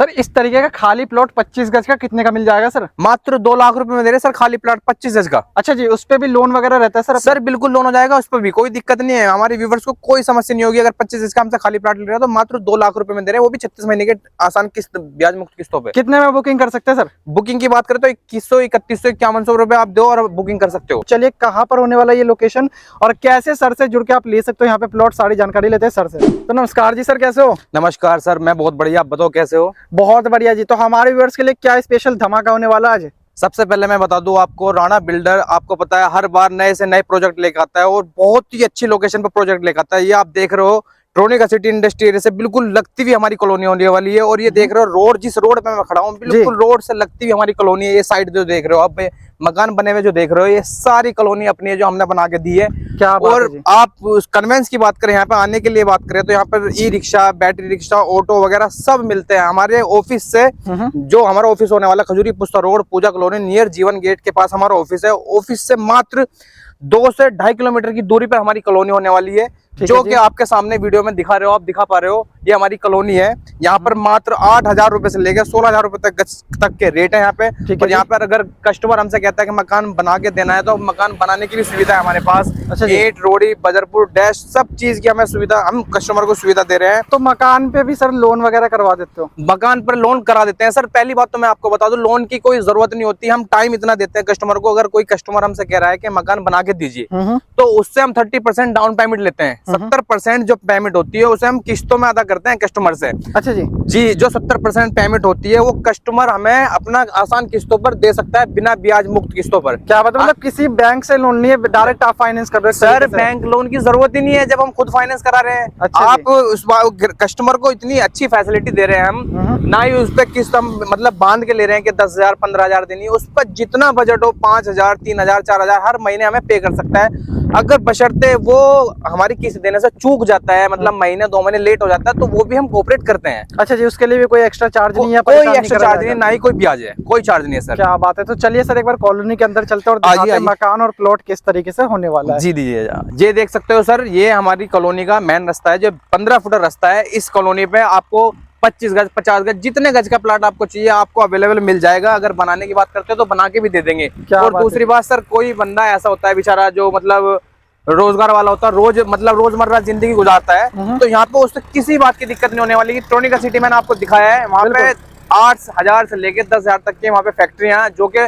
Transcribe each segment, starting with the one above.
Sir इस तरीके का खाली प्लॉट 25 गज का कितने का मिल जाएगा सर? मात्र 2 लाख रुपए में दे रहे सर, खाली प्लॉट 25 गज का। अच्छा जी, उस पे भी लोन वगैरह रहता है सर? सर बिल्कुल लोन हो जाएगा, उस पर भी कोई दिक्कत नहीं है। हमारे व्यूवर्स को कोई समस्या नहीं होगी। अगर 25 गज का हमसे खाली प्लॉट ले रहे हो तो मात्र 2 लाख रुपए में दे रहे हैं, वो भी 36 महीने के आसान किस्त, ब्याज मुक्त किस्तों पे। कितने में बुकिंग कर सकते हैं सर? बुकिंग की बात करें तो 2100, 3100, 5100 रुपए आप दो और बुकिंग कर सकते हो। चलिए कहाँ पर होने वाला ये लोकेशन और कैसे सर से जुड़ के आप ले सकते हो यहाँ पे प्लॉट, सारी जानकारी लेते हैं सर से। तो नमस्कार जी सर, कैसे हो? नमस्कार सर, मैं बहुत बढ़िया, आप बताओ कैसे हो? बहुत बढ़िया जी। तो हमारे व्यूअर्स के लिए क्या स्पेशल धमाका होने वाला आज? सबसे पहले मैं बता दूं आपको, राणा बिल्डर आपको पता है हर बार नए से नए प्रोजेक्ट लेकर आता है और बहुत ही अच्छी लोकेशन पर प्रोजेक्ट लेकर आता है। ये आप देख रहे हो ट्रोनिका सिटी इंडस्ट्री एरिया से बिल्कुल लगती हुई हमारी कॉलोनी होने वाली है। और ये देख रहे हो रोड, जिस रोड पे मैं खड़ा हूँ बिल्कुल रोड से लगती हुई हमारी कॉलोनी है। ये साइड जो देख रहे हो, अब मकान बने हुए जो देख रहे हो, ये सारी कॉलोनी अपनी है जो हमने बना के दी है। क्या बात और है जी। आप कन्वेंस की बात करें, यहाँ पे आने के लिए बात करें तो यहाँ पर e rickshaw, battery rickshaw, auto वगैरह सब मिलते हैं। हमारे ऑफिस से, जो हमारा ऑफिस होने वाला खजूरी पुस्ता रोड, पूजा कॉलोनी नियर जीवन गेट के पास हमारा ऑफिस है। ऑफिस से मात्र 2 से 2.5 किलोमीटर की दूरी पर हमारी कॉलोनी होने वाली है, जो कि आपके सामने वीडियो में दिखा रहे हो, आप दिखा पा रहे हो। ये हमारी कॉलोनी है। यहाँ पर मात्र 8,000 रुपए से लेकर 16,000 रुपए तक के रेट है यहाँ पे। और यहाँ पर अगर कस्टमर हमसे कहता है कि मकान बना के देना है तो मकान बनाने की भी सुविधा है हमारे पास। ईंट, रोड़ी, बजरपुर, डैश सब चीज की हमें सुविधा, हम कस्टमर को सुविधा दे रहे हैं। तो मकान पे भी सर लोन वगैरह करवा देते हो? मकान पर लोन करा देते हैं सर। पहली बात तो मैं आपको बता दूं, लोन की कोई जरूरत नहीं होती। हम टाइम इतना देते हैं कस्टमर को। अगर कोई कस्टमर हमसे कह रहा है कि मकान बना के दीजिए तो उससे हम 30% डाउन पेमेंट लेते हैं। 70% जो पेमेंट होती है उसे हम किस्तों में अदा करते हैं कस्टमर से। अच्छा जी। जी, जो 70% पेमेंट होती है वो कस्टमर हमें अपना आसान किस्तों पर दे सकता है, बिना ब्याज मुक्त किस्तों पर। क्या बात है, मतलब किसी बैंक से लोन नहीं है, डायरेक्ट आप फाइनेंस कर रहे हो? सर बैंक लोन की जरूरत ही नहीं है जब हम खुद फाइनेंस करा रहे हैं। अच्छा आप उस कस्टमर को इतनी अच्छी फैसिलिटी दे रहे हैं हम, ना ही उस पर किस्त हम मतलब बांध के ले रहे हैं कि 10,000 15,000 देनी है। उस पर जितना बजट हो, 5,000 3,000 4,000 हर महीने हमें पे कर सकता है। अगर बशर्ते वो हमारी किस्त देने से चूक जाता है, मतलब महीने 2 महीने लेट हो जाता है, तो वो भी हम कोऑपरेट करते हैं। अच्छा जी, उसके लिए भी कोई एक्स्ट्रा चार्ज नहीं है? कोई एक्स्ट्रा चार्ज नहीं, ना ही कोई ब्याज है, कोई चार्ज नहीं है सर। क्या बात है। तो चलिए सर एक बार कॉलोनी के अंदर चलते हैं और दिखाते हैं मकान और प्लॉट किस तरीके से होने वाला है। जी दीजिए। ये देख सकते हो सर, ये हमारी कॉलोनी का मेन रास्ता है, जो 15 फुट रास्ता है। इस कॉलोनी पे आपको 25 गज 50 गज जितने गज का प्लाट आपको चाहिए आपको अवेलेबल मिल जाएगा। अगर बनाने की बात करते हो तो बना के भी दे देंगे। और दूसरी बात सर, कोई बंदा ऐसा होता है बेचारा जो मतलब रोजगार वाला होता है, रोजमर्रा जिंदगी गुजारता है, तो यहाँ पे उससे किसी बात की दिक्कत नहीं होने वाली। ट्रोनिका सिटी मैंने आपको दिखाया है, वहाँ पे 8,000 से लेके 10,000 तक के वहाँ पे फैक्ट्रियां हैं, जो कि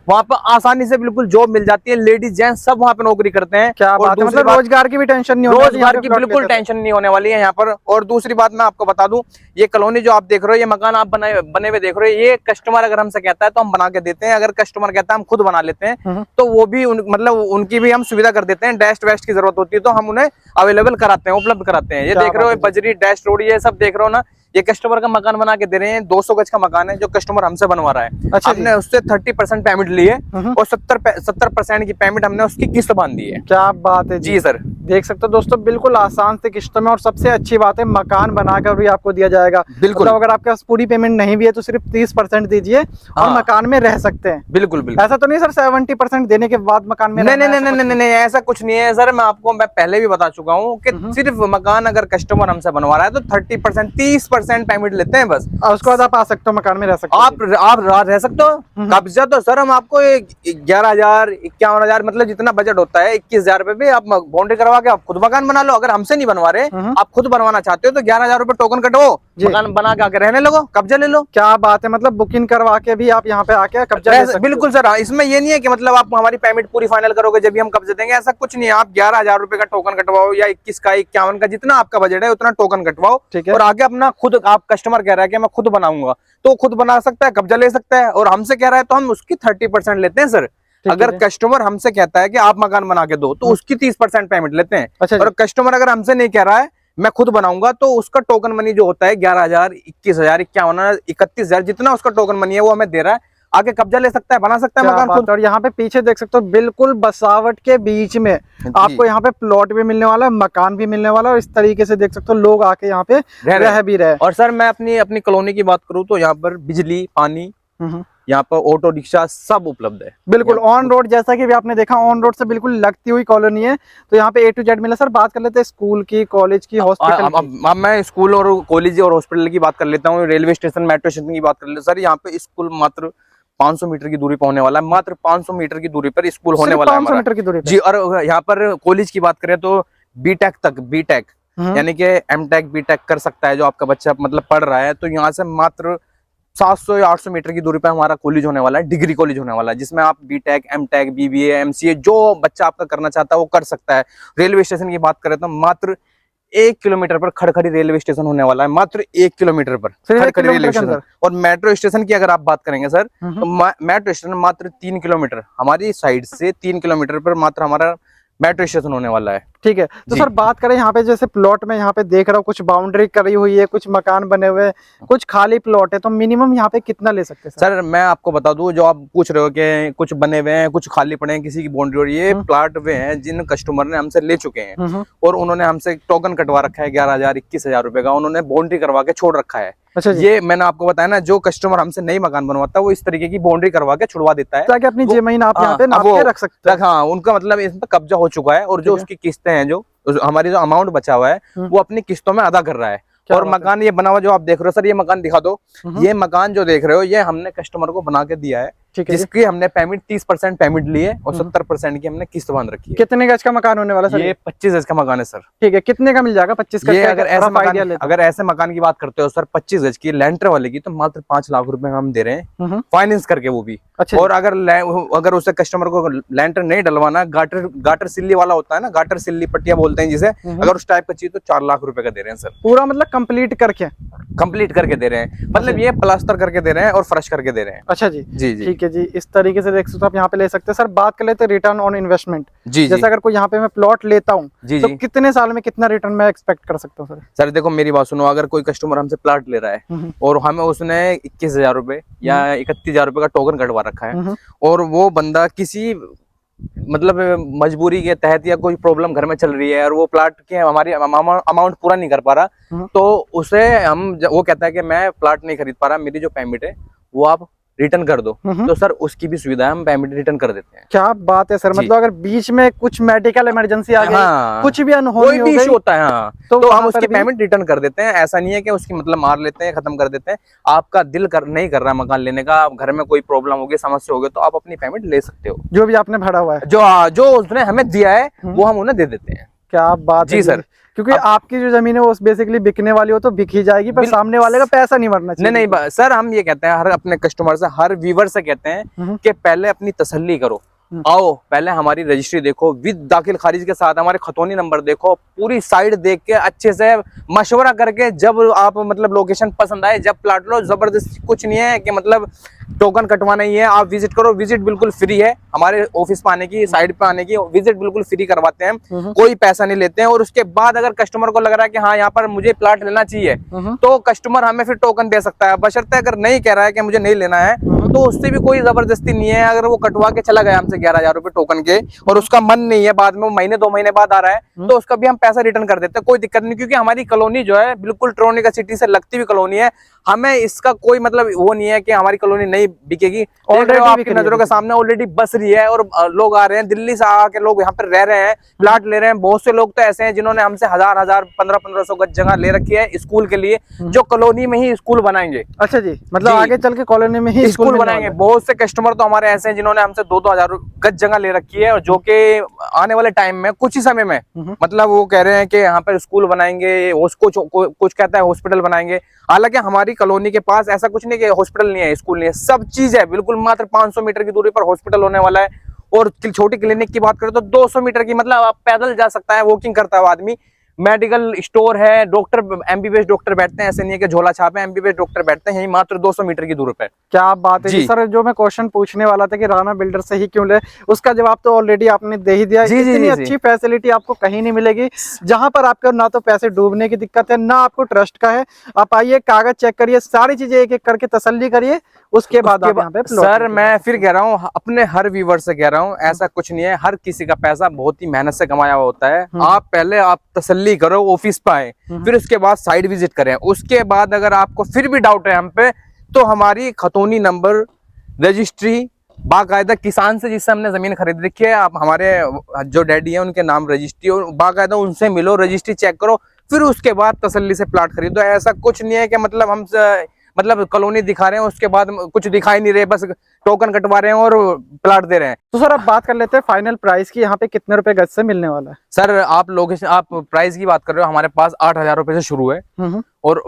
वहाँ पर आसानी से बिल्कुल जॉब मिल जाती है। लेडीज जेंट्स सब वहाँ पे नौकरी करते हैं। क्या बात है, मतलब रोजगार की भी टेंशन नहीं, रोजगार की बिल्कुल टेंशन नहीं होने वाली है यहाँ पर। और दूसरी बात मैं आपको बता दूं, ये कॉलोनी जो आप देख रहे हो, ये मकान आप बने हुए देख रहे हो, ये कस्टमर अगर हमसे कहता है तो हम बना के देते हैं। अगर कस्टमर कहता है हम खुद बना लेते हैं तो वो भी मतलब उनकी भी हम सुविधा कर देते हैं। डैश वेस्ट की जरूरत होती है तो हम उन्हें अवेलेबल कराते हैं, उपलब्ध कराते हैं। ये देख रहे हो बजरी, डैश, रोड, ये सब देख रहे हो ना, ये कस्टमर का मकान बना के दे रहे हैं। 200 गज का मकान है जो कस्टमर हमसे बनवा रहा है। अच्छा, हमने उससे 30% पेमेंट ली है और 70% की पेमेंट हमने उसकी किस्त बांध दी है। क्या बात है जी सर, देख सकते हो दोस्तों, बिल्कुल आसान से किस्तों में। और सबसे अच्छी बात है, मकान बनाकर भी आपको दिया जाएगा। बिल्कुल। मतलब अगर आपके पास पूरी पेमेंट नहीं भी है तो सिर्फ 30% दीजिए और मकान में रह सकते हैं। बिल्कुल बिल्कुल। ऐसा तो नहीं सर 70% देने के बाद मकान में? नहीं, ऐसा कुछ नहीं है सर। मैं पहले भी बता चुका हूँ कि सिर्फ मकान अगर कस्टमर हमसे बनवा रहा है तो 30% 30% पेमेंट लेते हैं बस। उसके बाद आप आ सकते हो, मकान में रह सकते हो। आप रह सकते हो। कब्जा तो सर हम आपको 11,000 51,000 मतलब जितना बजट होता है 21,000 रुपए भी आप बाउंड्री करवा के आप खुद मकान बना लो। अगर हमसे नहीं बनवा रहे, आप खुद बनवाना चाहते हो तो 11,000 रुपए टोकन कटो, मकान बना के आके रहने लगो, कब्जा ले लो। क्या बात है, मतलब बुकिंग करवा के भी आप यहाँ पे आके कब्जा ले सकते हो? बिल्कुल सर। इसमें ये नहीं है कि मतलब आप हमारी पेमेंट पूरी फाइनल करोगे जब भी हम कब्जा देंगे, ऐसा कुछ नहीं है। आप 11,000 रुपए का टोकन कटवाओ या 21 का 51 का, जितना आपका बजट है उतना टोकन कटवाओ और आगे अपना खुद, आप कस्टमर कह रहा है कि मैं खुद बनाऊंगा तो खुद बना सकता है, कब्जा ले सकता है। और हमसे कह रहा है तो हम उसकी 30% लेते हैं सर। अगर कस्टमर हमसे कहता है कि आप मकान बना के दो तो उसकी 30% पेमेंट लेते हैं। अच्छा, और कस्टमर अगर हमसे नहीं कह रहा है मैं खुद बनाऊंगा तो उसका टोकन मनी जो होता है 11,000 21,000 51,000 31,000 जितना उसका टोकन मनी है वो हमें दे रहा है, आगे कब्जा ले सकता है, बना सकता है मकान खुद। और यहाँ पे पीछे देख सकते हो बिल्कुल बसावट के बीच में आपको यहाँ पे प्लॉट भी मिलने वाला है, मकान भी मिलने वाला है। और इस तरीके से देख सकते हो लोग आके यहाँ पे रह भी रहे। और सर मैं अपनी कॉलोनी की बात करूँ तो यहाँ पर बिजली, पानी यहाँ पर ऑटो रिक्शा सब उपलब्ध है। बिल्कुल ऑन रोड, जैसा कि भी आपने देखा ऑन रोड से बिल्कुल लगती हुई कॉलोनी है, तो यहाँ पे A to Z मिला। सर बात कर लेते हैं स्कूल की, कॉलेज की, हॉस्पिटल की। अब मैं स्कूल और कॉलेज और हॉस्पिटल की बात कर लेता हूँ, रेलवे स्टेशन, मेट्रो स्टेशन की बात कर लेता हूँ। सर यहाँ पे स्कूल मात्र 500 मीटर की दूरी पर होने वाला है, मात्र 500 मीटर की दूरी पर स्कूल होने वाला है 500 मीटर की दूरी पे। जी। और यहाँ पर कॉलेज की बात करें तो बीटेक तक, बीटेक यानी कि एमटेक बीटेक कर सकता है जो आपका बच्चा मतलब पढ़ रहा है। तो यहाँ से मात्र 700 या 800 मीटर की दूरी पे हमारा कॉलेज होने वाला है, डिग्री कॉलेज होने वाला है, जिसमें आप बीटेक, एमटेक, बीबीए, एमसीए जो बच्चा आपका करना चाहता है वो कर सकता है। रेलवे स्टेशन की बात करें तो मात्र 1 किलोमीटर पर खड़खड़ी रेलवे स्टेशन होने वाला है, मात्र 1 किलोमीटर पर खड़खड़ी रेलवे स्टेशन। और मेट्रो स्टेशन की अगर आप बात करेंगे सर, तो मेट्रो स्टेशन मात्र 3 किलोमीटर हमारी साइड से 3 किलोमीटर पर मात्र हमारा मेट्रो स्टेशन होने वाला है। ठीक है। तो सर बात करें यहाँ पे, जैसे प्लॉट में यहाँ पे देख रहा हूँ कुछ बाउंड्री करी हुई है, कुछ मकान बने हुए हैं, कुछ खाली प्लॉट है, तो मिनिमम यहाँ पे कितना ले सकते हैं सर? मैं आपको बता दूं, जो आप पूछ रहे हो कि कुछ बने हुए हैं, कुछ खाली पड़े हैं, किसी की बाउंड्री हो रही है, प्लॉट वे हैं जिन कस्टमर ने हमसे ले चुके हैं और उन्होंने हमसे टोकन कटवा रखा है 11,000 21,000 रुपए का, उन्होंने बाउंड्री करवा के छोड़ रखा है। अच्छा जी। ये मैंने आपको बताया ना, जो कस्टमर हमसे नई मकान बनवाता है वो इस तरीके की बाउंड्री करवा के छुड़वा देता है ताकि अपनी जमीन आप यहाँ पे नाप के रख सकते हैं। हाँ, उनका मतलब इसमें कब्जा हो चुका है और जो उसकी किस्तें हैं, जो हमारी जो अमाउंट बचा हुआ है वो अपनी किस्तों में अदा कर रहा है। और मकान ये बना हुआ जो आप देख रहे हो सर, ये मकान दिखा दो। ये मकान जो देख रहे हो ये हमने कस्टमर को बना के दिया है, जिसकी हमने पेमेंट 30% पेमेंट ली है और 70% की हमने किस्त बांध रखी है। कितने गज का मकान होने वाला सर? ये 25 गज का मकान है सर। ठीक है, कितने का मिल जाएगा 25 गज? अगर ऐसे मकान की बात करते हो सर 25 गज की लेंटर वाले की, तो मात्र 5 लाख रुपए हम दे रहे हैं फाइनेंस करके, वो भी। अच्छा। और अगर उसे कस्टमर को लेंटर नहीं डलवाना, गाटर सिल्ली वाला होता है ना, गाटर सिल्ली पट्टिया बोलते हैं जिसे, अगर उस टाइप का चाहिए तो 4 लाख रुपए का दे रहे हैं सर। पूरा मतलब कंप्लीट करके दे रहे हैं, मतलब ये प्लास्टर करके दे रहे हैं और फ्रेश करके दे रहे हैं। अच्छा जी। जी जी, ठीक है जी। इस तरीके से देख सकते हो आप यहाँ पे ले सकते हैं। सर बात कर लेते हैं रिटर्न ऑन इन्वेस्टमेंट। जी, जैसे अगर कोई यहाँ पे मैं प्लॉट लेता हूँ तो कितने साल में कितना रिटर्न मैं एक्सपेक्ट कर सकता हूँ सर? सर देखो मेरी बात सुनो, अगर कोई कस्टमर हमसे प्लॉट ले रहा है और हमें उसने 21,000 रुपए या 31,000 रुपए का टोकन कटवा रखा है और वो बंदा किसी मतलब मजबूरी के तहत या कोई प्रॉब्लम घर में चल रही है और वो प्लॉट के हमारी अमाउंट पूरा नहीं कर पा रहा, तो उसे वो कहता है कि मैं प्लॉट नहीं खरीद पा रहा, मेरी जो पेमेंट है वो आप रिटर्न कर दो, तो सर उसकी भी सुविधा है, हम पेमेंट रिटर्न कर देते हैं। क्या बात है सर। मतलब अगर बीच में कुछ मेडिकल इमरजेंसी आ गई, कुछ भी अनहोनी हो गई होता है, हाँ, तो हम उसकी पेमेंट रिटर्न कर देते हैं। ऐसा नहीं है कि उसकी मतलब मार लेते हैं, खत्म कर देते हैं। आपका दिल नहीं कर रहा मकान लेने का, घर में कोई प्रॉब्लम होगी, समस्या होगी, तो आप अपनी पेमेंट ले सकते हो। जो भी आपने भरा हुआ है, जो उसने हमें दिया है वो हम उन्हें दे देते हैं। क्या बात है जी सर। क्योंकि आपकी जो जमीन है वो बेसिकली बिकने वाली हो तो बिक ही जाएगी, पर सामने वाले का पैसा नहीं मरना चाहिए। नहीं सर, हम ये कहते हैं हर अपने कस्टमर से, हर व्यूवर से कहते हैं कि पहले अपनी तसल्ली करो, आओ पहले हमारी रजिस्ट्री देखो विद दाखिल खारिज के साथ, हमारे खतौनी नंबर देखो, पूरी साइड देख के अच्छे से मशवरा करके जब आप मतलब लोकेशन पसंद आए जब प्लाट लो। जबरदस्ती कुछ नहीं है कि मतलब टोकन कटवाना ही है, आप विजिट करो, विजिट बिल्कुल फ्री है। हमारे ऑफिस पे आने की, साइड पे आने की विजिट बिल्कुल फ्री करवाते हैं, कोई पैसा नहीं लेते हैं। और उसके बाद अगर कस्टमर को लग रहा है कि हाँ यहाँ पर मुझे प्लाट लेना चाहिए, तो कस्टमर हमें फिर टोकन दे सकता है, बशर्ते अगर नहीं कह रहा है कि मुझे नहीं लेना है तो उससे भी कोई जबरदस्ती नहीं है। अगर वो कटवा के चला गया हमसे 11,000 रुपए टोकन के और उसका मन नहीं है, बाद में वो महीने 2 महीने बाद आ रहा है, तो उसका भी हम पैसा रिटर्न कर देते हैं, कोई दिक्कत नहीं। क्योंकि हमारी कॉलोनी जो है बिल्कुल ट्रोनिका सिटी से लगती हुई कॉलोनी है, हमें इसका कोई मतलब वो नहीं है कि हमारी कॉलोनी नहीं बिकेगी। आपकी नजरों के सामने ऑलरेडी बस रही है और लोग आ रहे हैं, दिल्ली से आके लोग यहाँ पर रह रहे हैं, प्लाट ले रहे हैं। बहुत से लोग तो ऐसे हैं जिन्होंने हमसे 1000 1500 गज जगह ले रखी है स्कूल के लिए, जो कॉलोनी में ही स्कूल बनाएंगे। अच्छा जी, मतलब आगे चल के कॉलोनी में ही स्कूल बनाएंगे। बहुत से कस्टमर तो हमारे ऐसे हैं जिन्होंने हमसे 2-2 गज जगह ले रखी है, और जो कि आने वाले टाइम में कुछ ही समय में मतलब वो कह रहे हैं कि यहाँ पर स्कूल बनाएंगे, कुछ कहता है हॉस्पिटल बनाएंगे। हालांकि हमारी कॉलोनी के पास ऐसा कुछ नहीं कि हॉस्पिटल नहीं है, स्कूल नहीं है, सब चीज है। बिल्कुल मात्र 500 मीटर की दूरी पर हॉस्पिटल होने वाला है। और छोटी क्लिनिक की बात करें तो 200 मीटर की, मतलब आप पैदल जा सकता है, वॉकिंग करता है आदमी। मेडिकल स्टोर है, डॉक्टर एमबीबीएस डॉक्टर बैठते हैं, ऐसे नहीं है कि झोला छापे, एमबीबीएस डॉक्टर बैठते हैं यही मात्र 200 मीटर की दूरी पे। क्या बात है जी सर। जो मैं क्वेश्चन पूछने वाला था कि राणा बिल्डर से ही क्यों ले, उसका जवाब तो ऑलरेडी आपने दे ही दिया। इतनी अच्छी फैसिलिटी आपको कहीं नहीं मिलेगी, जहां पर आपको ना तो पैसे डूबने की दिक्कत है, ना आपको ट्रस्ट का है। आप आइए, कागज चेक करिए, सारी चीजें एक एक करके तसल्ली करिए, उसके बाद आप यहाँ पे सर मैं फिर कह रहा हूँ, अपने हर व्यूवर से कह रहा हूँ, ऐसा कुछ नहीं है, हर किसी का पैसा बहुत ही मेहनत से कमाया हुआ होता है। आप पहले आप तसल्ली करो, ऑफिस पे आए, फिर उसके बाद साइड विजिट करें। उसके बाद अगर आपको फिर भी डाउट है हम पे, तो हमारी खतौनी नंबर रजिस्ट्री बाकायदा किसान से जिससे हमने जमीन खरीद रखी है, आप हमारे जो डैडी है उनके नाम रजिस्ट्री, और बाकायदा उनसे मिलो, रजिस्ट्री चेक करो, फिर उसके बाद तसल्ली से प्लाट खरीदो। ऐसा कुछ नहीं है कि मतलब हम मतलब कॉलोनी दिखा रहे हैं उसके बाद कुछ दिखाई नहीं रहे, बस टोकन कटवा रहे हैं और प्लाट दे रहे हैं। तो सर अब बात कर लेते हैं फाइनल प्राइस की, यहाँ पे कितने रुपए गज से मिलने वाला है? सर आप लोकेशन, आप प्राइस की बात कर रहे हो, हमारे पास 8,000 रुपए से शुरू है और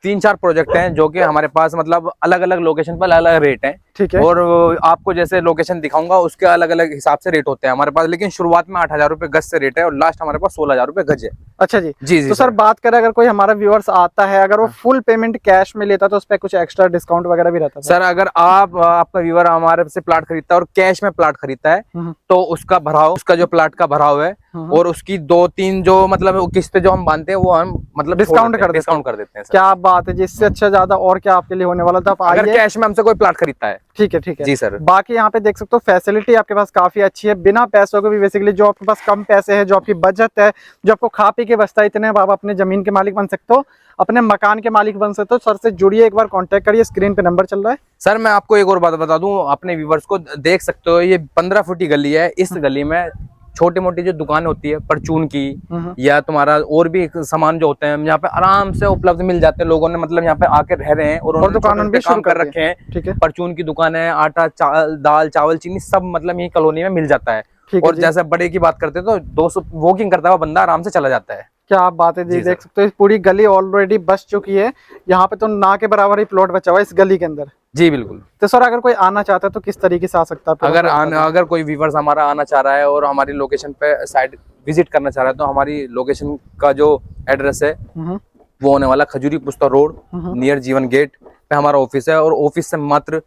3-4 प्रोजेक्ट हैं जो कि हमारे पास मतलब अलग अलग लोकेशन पर अलग अलग रेट हैं। ठीक है। और आपको जैसे लोकेशन दिखाऊंगा उसके अलग अलग हिसाब से रेट होते हैं हमारे पास, लेकिन शुरुआत में 8,000 रुपए गज से रेट है और लास्ट हमारे पास 16,000 रुपए गज है। अच्छा जी। जी तो सर बात करें, अगर कोई हमारा व्यूअर्स आता है, अगर वो फुल पेमेंट कैश में लेता तो उस पर कुछ एक्स्ट्रा डिस्काउंट वगैरह भी रहता है? सर अगर आपका व्यूअर हमारे से प्लाट खरीदता है और कैश में प्लाट खरीदता है तो उसका भराव, उसका जो प्लाट का भराव है और उसकी 2-3 जो मतलब किस्तें जो हम बांधते हैं वो हम मतलब डिस्काउंट कर देते हैं। क्या बात है, जिससे अच्छा ज्यादा और क्या आपके लिए होने वाला था। अगर कैश में हमसे कोई प्लाट खरीदता है। ठीक है, ठीक है जी सर। बाकी यहाँ पे देख सकते हो फैसिलिटी आपके पास काफी अच्छी है, बिना पैसों के भी। बेसिकली जो आपके पास कम पैसे है, जो आपकी बचत है, जो आपको खा पी के बचता है, इतने आप अपने जमीन के मालिक बन सकते हो, अपने मकान के मालिक बन सकते हो। सर से जुड़िए, एक बार कांटेक्ट करिए, स्क्रीन पे नंबर चल रहा है। सर मैं आपको एक और बात बता दूं, अपने व्यूवर्स को, देख सकते हो ये 15 फुट की गली है। इस गली में छोटी मोटी जो दुकान होती है परचून की या तुम्हारा और भी सामान जो होते हैं यहाँ पे आराम से उपलब्ध मिल जाते हैं। लोगों ने मतलब यहाँ पे आके रह रहे हैं और दुकान भी काम कर रखे हैं। ठीक है। परचून की दुकान है, आटा दाल चावल चीनी सब मतलब यही कॉलोनी में मिल जाता है। और जैसे बड़े की बात करते हैं तो 200 वॉकिंग करता हुआ बंदा आराम से चला जाता है। क्या बात है जी, देख सकते हो पूरी गली ऑलरेडी बस चुकी है। यहाँ पे तो ना के बराबर ही प्लॉट बचा हुआ है इस गली के अंदर। जी बिल्कुल। तो सर अगर कोई आना चाहता है तो किस तरीके से आ सकता है? अगर कोई व्यूअर्स हमारा आना चाह रहा है और हमारी लोकेशन पे साइट विजिट करना चाह रहा है तो हमारी लोकेशन का जो एड्रेस है वो होने वाला खजूरी पुस्ता रोड नियर जीवन गेट पे हमारा ऑफिस है। और ऑफिस से मात्र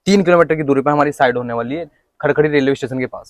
3 किलोमीटर की दूरी पे हमारी साइट होने वाली है, खड़खड़ी रेलवे स्टेशन के पास।